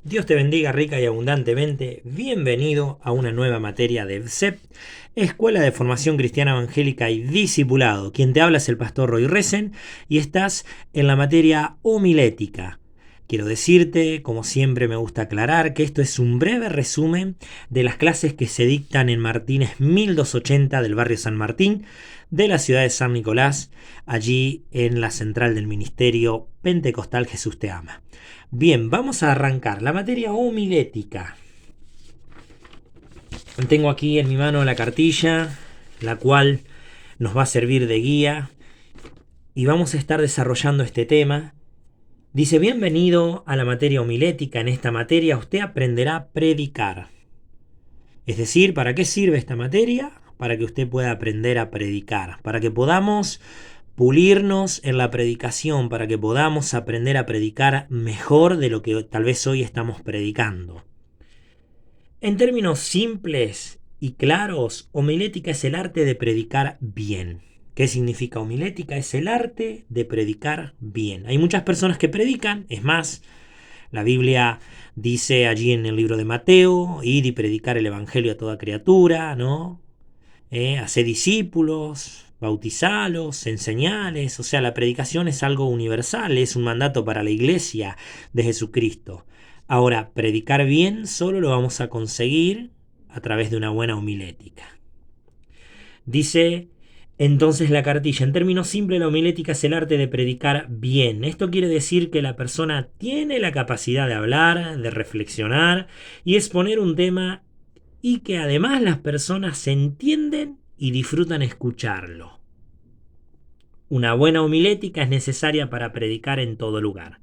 Dios te bendiga rica y abundantemente. Bienvenido a una nueva materia de EFSEP, Escuela de Formación Cristiana Evangélica y Discipulado. Quien te habla es el pastor Roy Resen y estás en la materia homilética. Quiero decirte, como siempre me gusta aclarar, que esto es un breve resumen de las clases que se dictan en Martínez 1280 del barrio San Martín, de la ciudad de San Nicolás, allí en la central del Ministerio Pentecostal Jesús Te Ama. Bien, vamos a arrancar la materia homilética. Tengo aquí en mi mano la cartilla, la cual nos va a servir de guía y vamos a estar desarrollando este tema. Dice, bienvenido a la materia homilética. En esta materia usted aprenderá a predicar. Es decir, ¿para qué sirve esta materia? Para que usted pueda aprender a predicar, para que podamos pulirnos en la predicación, para que podamos aprender a predicar mejor de lo que tal vez hoy estamos predicando. En términos simples y claros, homilética es el arte de predicar bien. ¿Qué significa homilética? Es el arte de predicar bien. Hay muchas personas que predican, es más, la Biblia dice allí en el libro de Mateo, id y predicar el evangelio a toda criatura, ¿no? Hacer discípulos, bautizalos, enseñales. O sea, la predicación es algo universal, es un mandato para la iglesia de Jesucristo. Ahora, predicar bien solo lo vamos a conseguir a través de una buena homilética. Dice entonces la cartilla, en términos simples, la homilética es el arte de predicar bien. Esto quiere decir que la persona tiene la capacidad de hablar, de reflexionar y exponer un tema, y que además las personas se entienden y disfrutan escucharlo. Una buena homilética es necesaria para predicar en todo lugar.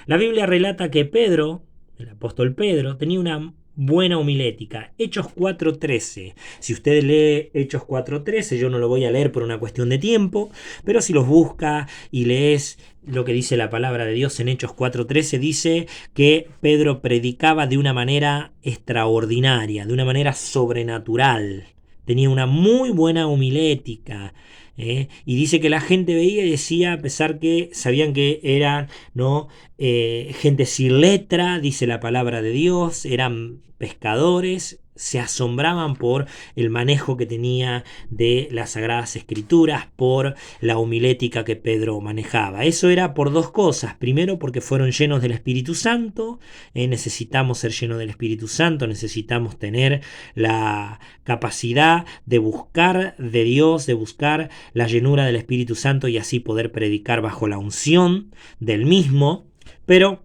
La Biblia relata que Pedro, el apóstol Pedro, tenía una buena homilética. Hechos 4.13. Si usted lee Hechos 4.13, yo no lo voy a leer por una cuestión de tiempo, pero si los busca y lees lo que dice la palabra de Dios en Hechos 4.13, dice que Pedro predicaba de una manera extraordinaria, de una manera sobrenatural. Tenía una muy buena homilética. Y dice que la gente veía y decía, a pesar que sabían que eran, ¿no?, gente sin letra, dice la palabra de Dios, eran pescadores, se asombraban por el manejo que tenía de las Sagradas Escrituras, por la homilética que Pedro manejaba. Eso era por dos cosas. Primero, porque fueron llenos del Espíritu Santo. Necesitamos ser llenos del Espíritu Santo, necesitamos tener la capacidad de buscar de Dios, de buscar la llenura del Espíritu Santo y así poder predicar bajo la unción del mismo. Pero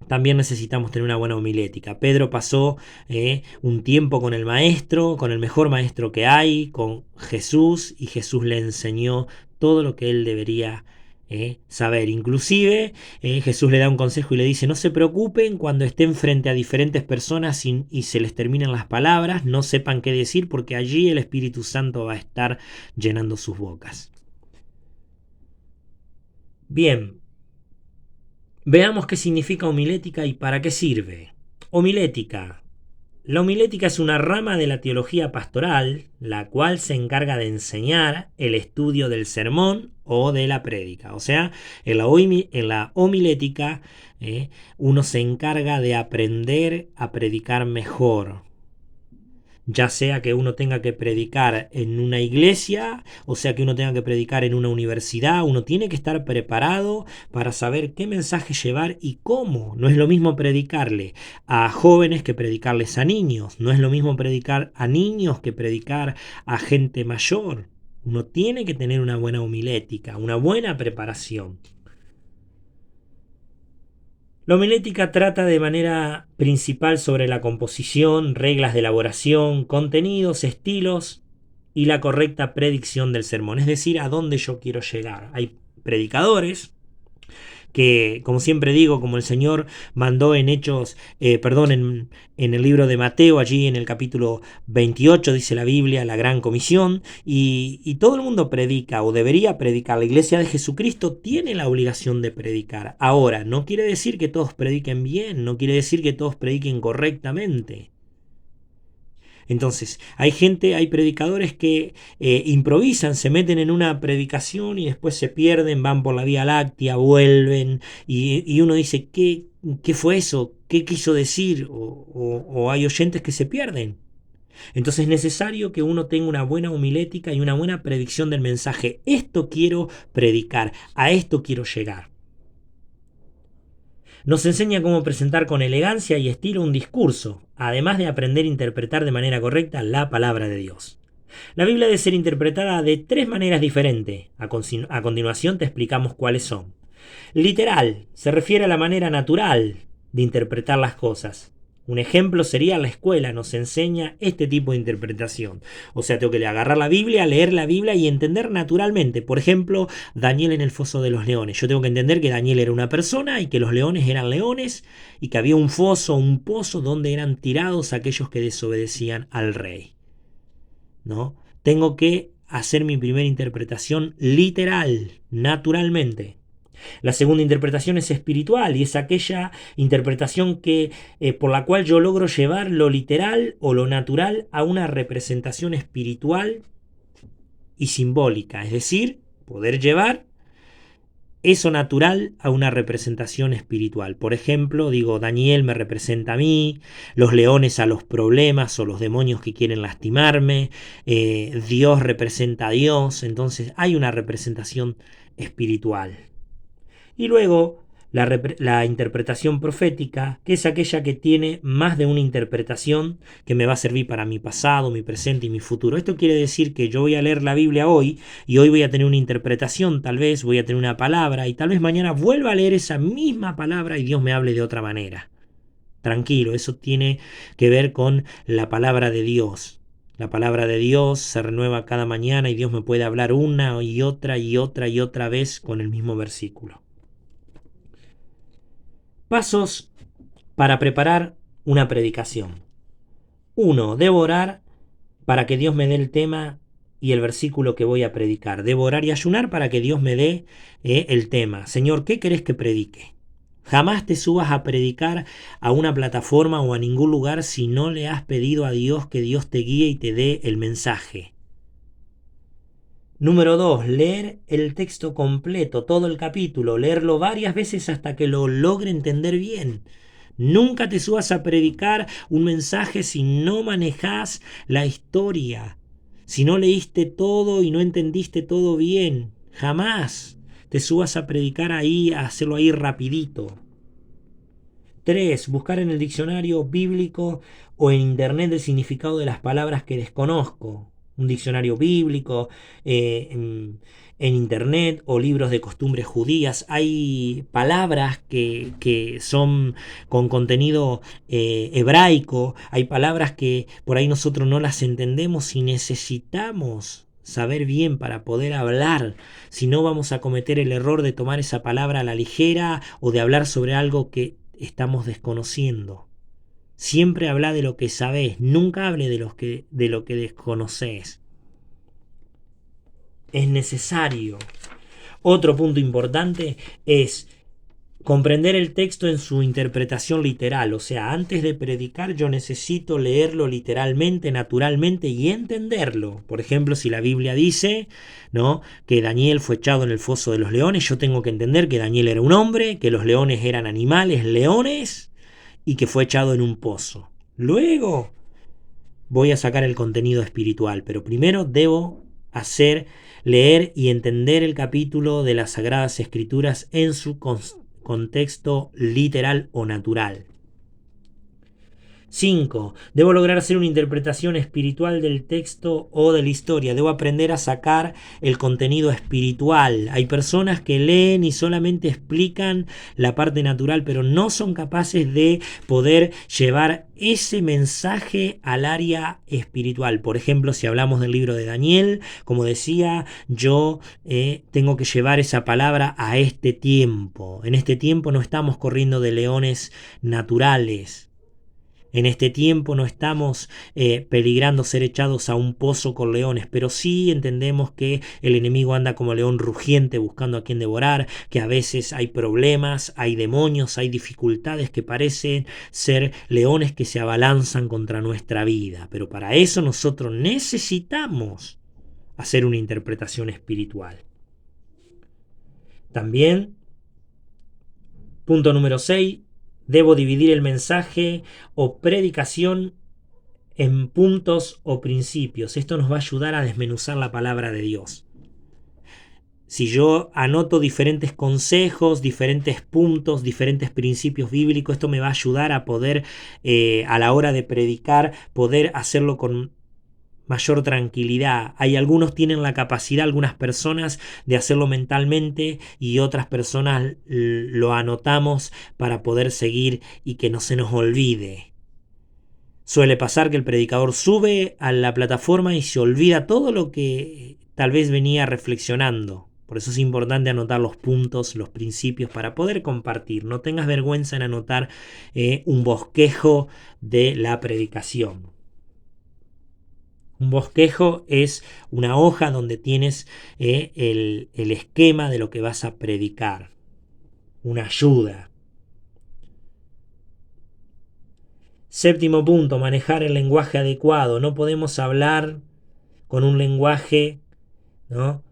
también necesitamos tener una buena homilética. Pedro pasó un tiempo con el maestro, con el mejor maestro que hay, con Jesús, y Jesús le enseñó todo lo que él debería saber. Inclusive Jesús le da un consejo y le dice, no se preocupen cuando estén frente a diferentes personas y se les terminen las palabras, no sepan qué decir, porque allí el Espíritu Santo va a estar llenando sus bocas. Bien, veamos qué significa homilética y para qué sirve. Homilética. La homilética es una rama de la teología pastoral, la cual se encarga de enseñar el estudio del sermón o de la prédica. O sea, en la homilética uno se encarga de aprender a predicar mejor. Ya sea que uno tenga que predicar en una iglesia, o sea que uno tenga que predicar en una universidad, uno tiene que estar preparado para saber qué mensaje llevar y cómo. No es lo mismo predicarle a jóvenes que predicarles a niños. No es lo mismo predicar a niños que predicar a gente mayor. Uno tiene que tener una buena homilética, una buena preparación. La homilética trata de manera principal sobre la composición, reglas de elaboración, contenidos, estilos y la correcta predicción del sermón, es decir, a dónde yo quiero llegar. Hay predicadores que, como siempre digo, como el Señor mandó en en el libro de Mateo, allí en el capítulo 28, dice la Biblia, la gran comisión, y todo el mundo predica o debería predicar. La iglesia de Jesucristo tiene la obligación de predicar. Ahora, no quiere decir que todos prediquen bien, no quiere decir que todos prediquen correctamente. Entonces, hay predicadores que improvisan, se meten en una predicación y después se pierden, van por la Vía Láctea, vuelven y uno dice, ¿qué fue eso? ¿Qué quiso decir? O hay oyentes que se pierden. Entonces es necesario que uno tenga una buena homilética y una buena predicción del mensaje. Esto quiero predicar, a esto quiero llegar. Nos enseña cómo presentar con elegancia y estilo un discurso, además de aprender a interpretar de manera correcta la palabra de Dios. La Biblia debe ser interpretada de 3 maneras diferentes. A continuación te explicamos cuáles son. Literal, se refiere a la manera natural de interpretar las cosas. Un ejemplo sería la escuela, nos enseña este tipo de interpretación. O sea, tengo que agarrar la Biblia, leer la Biblia y entender naturalmente. Por ejemplo, Daniel en el foso de los leones. Yo tengo que entender que Daniel era una persona y que los leones eran leones y que había un foso, un pozo donde eran tirados aquellos que desobedecían al rey. ¿No? Tengo que hacer mi primera interpretación literal, naturalmente. La segunda interpretación es espiritual y es aquella interpretación por la cual yo logro llevar lo literal o lo natural a una representación espiritual y simbólica, es decir, poder llevar eso natural a una representación espiritual. Por ejemplo, digo, Daniel me representa a mí, los leones a los problemas o los demonios que quieren lastimarme, Dios representa a Dios, entonces hay una representación espiritual. Y luego la interpretación profética, que es aquella que tiene más de una interpretación que me va a servir para mi pasado, mi presente y mi futuro. Esto quiere decir que yo voy a leer la Biblia hoy y hoy voy a tener una interpretación, tal vez voy a tener una palabra y tal vez mañana vuelva a leer esa misma palabra y Dios me hable de otra manera. Tranquilo, eso tiene que ver con la palabra de Dios. La palabra de Dios se renueva cada mañana y Dios me puede hablar una y otra y otra y otra vez con el mismo versículo. Pasos para preparar una predicación. 1. Debo orar para que Dios me dé el tema y el versículo que voy a predicar. Debo orar y ayunar para que Dios me dé el tema. Señor, ¿qué querés que predique? Jamás te subas a predicar a una plataforma o a ningún lugar si no le has pedido a Dios que Dios te guíe y te dé el mensaje. Número 2, leer el texto completo, todo el capítulo, leerlo varias veces hasta que lo logre entender bien. Nunca te subas a predicar un mensaje si no manejás la historia, si no leíste todo y no entendiste todo bien. Jamás te subas a predicar ahí, a hacerlo ahí rapidito. 3. Buscar en el diccionario bíblico o en internet el significado de las palabras que desconozco. Un diccionario bíblico, en internet o libros de costumbres judías. Hay palabras que son con contenido hebraico, hay palabras que por ahí nosotros no las entendemos y necesitamos saber bien para poder hablar, si no vamos a cometer el error de tomar esa palabra a la ligera o de hablar sobre algo que estamos desconociendo. Siempre habla de lo que sabés, nunca hable de lo que desconocés. Es necesario. Otro punto importante es comprender el texto en su interpretación literal. O sea, antes de predicar yo necesito leerlo literalmente, naturalmente y entenderlo. Por ejemplo, si la Biblia dice, ¿no?, que Daniel fue echado en el foso de los leones, yo tengo que entender que Daniel era un hombre, que los leones eran animales, leones, y que fue echado en un pozo. Luego voy a sacar el contenido espiritual, pero primero debo leer y entender el capítulo de las Sagradas Escrituras en su contexto literal o natural. 5. Debo lograr hacer una interpretación espiritual del texto o de la historia. Debo aprender a sacar el contenido espiritual. Hay personas que leen y solamente explican la parte natural, pero no son capaces de poder llevar ese mensaje al área espiritual. Por ejemplo, si hablamos del libro de Daniel, como decía, yo tengo que llevar esa palabra a este tiempo. En este tiempo no estamos corriendo de leones naturales. En este tiempo no estamos peligrando ser echados a un pozo con leones, pero sí entendemos que el enemigo anda como león rugiente buscando a quien devorar, que a veces hay problemas, hay demonios, hay dificultades que parecen ser leones que se abalanzan contra nuestra vida. Pero para eso nosotros necesitamos hacer una interpretación espiritual. También, punto número 6, debo dividir el mensaje o predicación en puntos o principios. Esto nos va a ayudar a desmenuzar la palabra de Dios. Si yo anoto diferentes consejos, diferentes puntos, diferentes principios bíblicos, esto me va a ayudar a poder, a la hora de predicar, poder hacerlo con mayor tranquilidad. Algunos tienen la capacidad, algunas personas, de hacerlo mentalmente y otras personas lo anotamos para poder seguir y que no se nos olvide. Suele pasar que el predicador sube a la plataforma y se olvida todo lo que tal vez venía reflexionando. Por eso es importante anotar los puntos, los principios para poder compartir. No tengas vergüenza en anotar un bosquejo de la predicación. Un bosquejo es una hoja donde tienes el esquema de lo que vas a predicar. Una ayuda. Séptimo punto, manejar el lenguaje adecuado. No podemos hablar con un lenguaje, ¿no?,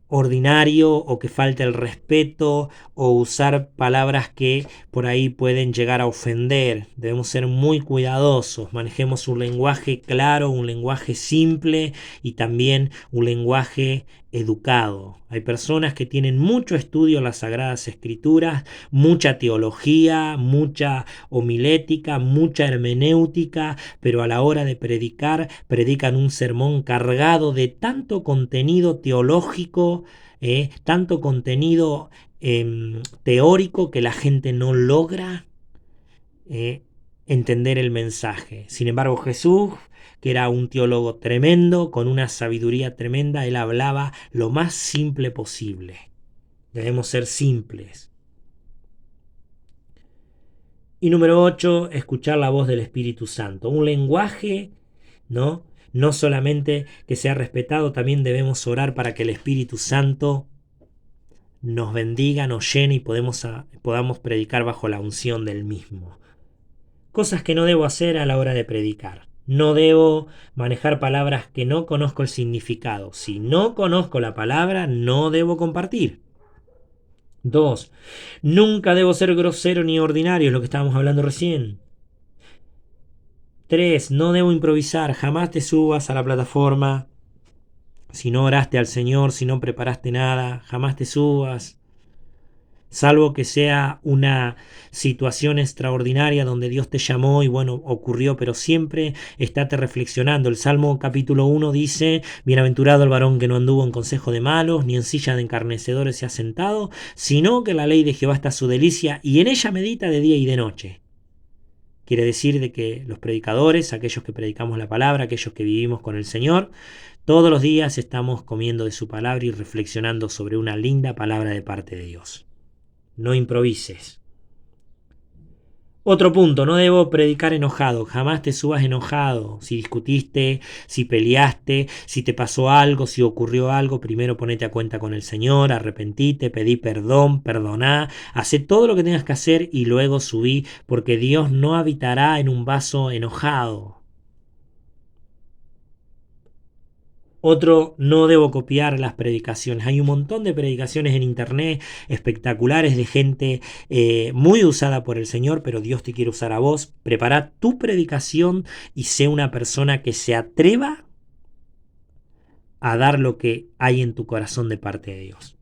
ordinario, o que falte el respeto, o usar palabras que por ahí pueden llegar a ofender. Debemos ser muy cuidadosos. Manejemos un lenguaje claro, un lenguaje simple y también un lenguaje educado. Hay personas que tienen mucho estudio en las Sagradas Escrituras, mucha teología, mucha homilética, mucha hermenéutica, pero a la hora de predicar, predican un sermón cargado de tanto contenido teológico, tanto contenido teórico, que la gente no logra entender el mensaje. Sin embargo, Jesús, que era un teólogo tremendo, con una sabiduría tremenda, él hablaba lo más simple posible. Debemos ser simples. Y número 8, escuchar la voz del Espíritu Santo. Un lenguaje, ¿no? No solamente que sea respetado, también debemos orar para que el Espíritu Santo nos bendiga, nos llene y podamos predicar bajo la unción del mismo. Cosas que no debo hacer a la hora de predicar. No debo manejar palabras que no conozco el significado. Si no conozco la palabra, no debo compartir. 2. Nunca debo ser grosero ni ordinario, es lo que estábamos hablando recién. 3. No debo improvisar. Jamás te subas a la plataforma si no oraste al Señor, si no preparaste nada. Jamás te subas. Salvo que sea una situación extraordinaria donde Dios te llamó y bueno, ocurrió, pero siempre estate reflexionando. El Salmo capítulo 1 dice: bienaventurado el varón que no anduvo en consejo de malos, ni en silla de encarnecedores se ha sentado, sino que la ley de Jehová está su delicia, y en ella medita de día y de noche. Quiere decir de que los predicadores, aquellos que predicamos la palabra, aquellos que vivimos con el Señor, todos los días estamos comiendo de su palabra y reflexionando sobre una linda palabra de parte de Dios. No improvises. Otro punto, no debo predicar enojado. Jamás te subas enojado. Si discutiste, si peleaste, si te pasó algo, si ocurrió algo, primero ponete a cuenta con el Señor, arrepentite, pedí perdón, perdoná, hacé todo lo que tengas que hacer y luego subí, porque Dios no habitará en un vaso enojado. Otro, no debo copiar las predicaciones. Hay un montón de predicaciones en internet espectaculares de gente muy usada por el Señor, pero Dios te quiere usar a vos. Prepara tu predicación y sé una persona que se atreva a dar lo que hay en tu corazón de parte de Dios.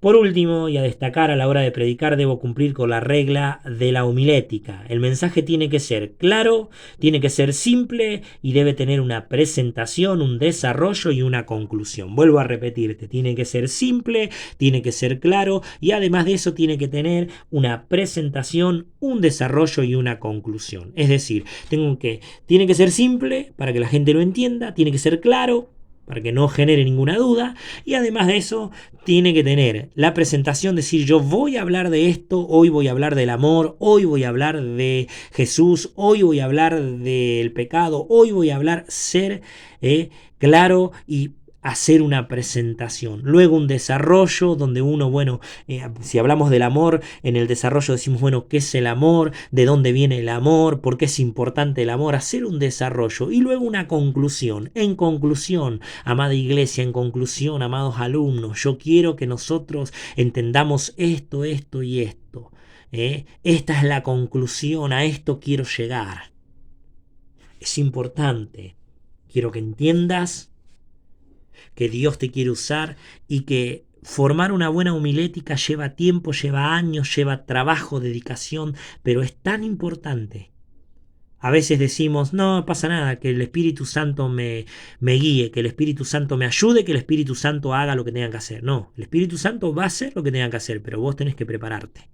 Por último, y a destacar a la hora de predicar, debo cumplir con la regla de la homilética. El mensaje tiene que ser claro, tiene que ser simple y debe tener una presentación, un desarrollo y una conclusión. Vuelvo a repetirte, tiene que ser simple, tiene que ser claro y además de eso tiene que tener una presentación, un desarrollo y una conclusión. Es decir, tiene que ser simple para que la gente lo entienda, tiene que ser claro, para que no genere ninguna duda, y además de eso tiene que tener la presentación, decir yo voy a hablar de esto, hoy voy a hablar del amor, hoy voy a hablar de Jesús, hoy voy a hablar del pecado, hoy voy a hablar, ser claro y hacer una presentación. Luego un desarrollo donde uno, bueno, si hablamos del amor, en el desarrollo decimos, bueno, ¿qué es el amor? ¿De dónde viene el amor? ¿Por qué es importante el amor? Hacer un desarrollo y luego una conclusión. En conclusión, amada iglesia, en conclusión, amados alumnos, yo quiero que nosotros entendamos esto, esto y esto. Esta es la conclusión, a esto quiero llegar. Es importante. Quiero que entiendas que Dios te quiere usar y que formar una buena homilética lleva tiempo, lleva años, lleva trabajo, dedicación, pero es tan importante. A veces decimos, no pasa nada, que el Espíritu Santo me guíe, que el Espíritu Santo me ayude, que el Espíritu Santo haga lo que tenga que hacer. No, el Espíritu Santo va a hacer lo que tenga que hacer, pero vos tenés que prepararte.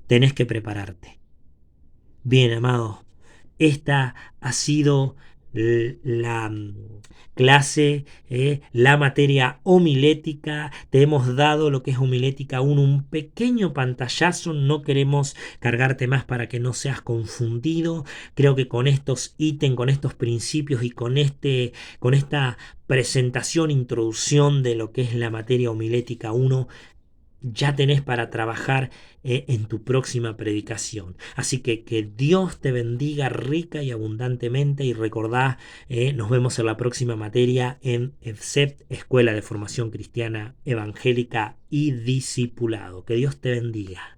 Tenés que prepararte. Bien, amados, esta ha sido la clase, la materia homilética. Te hemos dado lo que es homilética 1, un pequeño pantallazo. No queremos cargarte más para que no seas confundido. Creo que con estos ítems, con estos principios y con esta presentación, introducción de lo que es la materia homilética 1, ya tenés para trabajar en tu próxima predicación. Así que Dios te bendiga rica y abundantemente, y recordá, nos vemos en la próxima materia en EFSEP, Escuela de Formación Cristiana Evangélica y Discipulado. Que Dios te bendiga.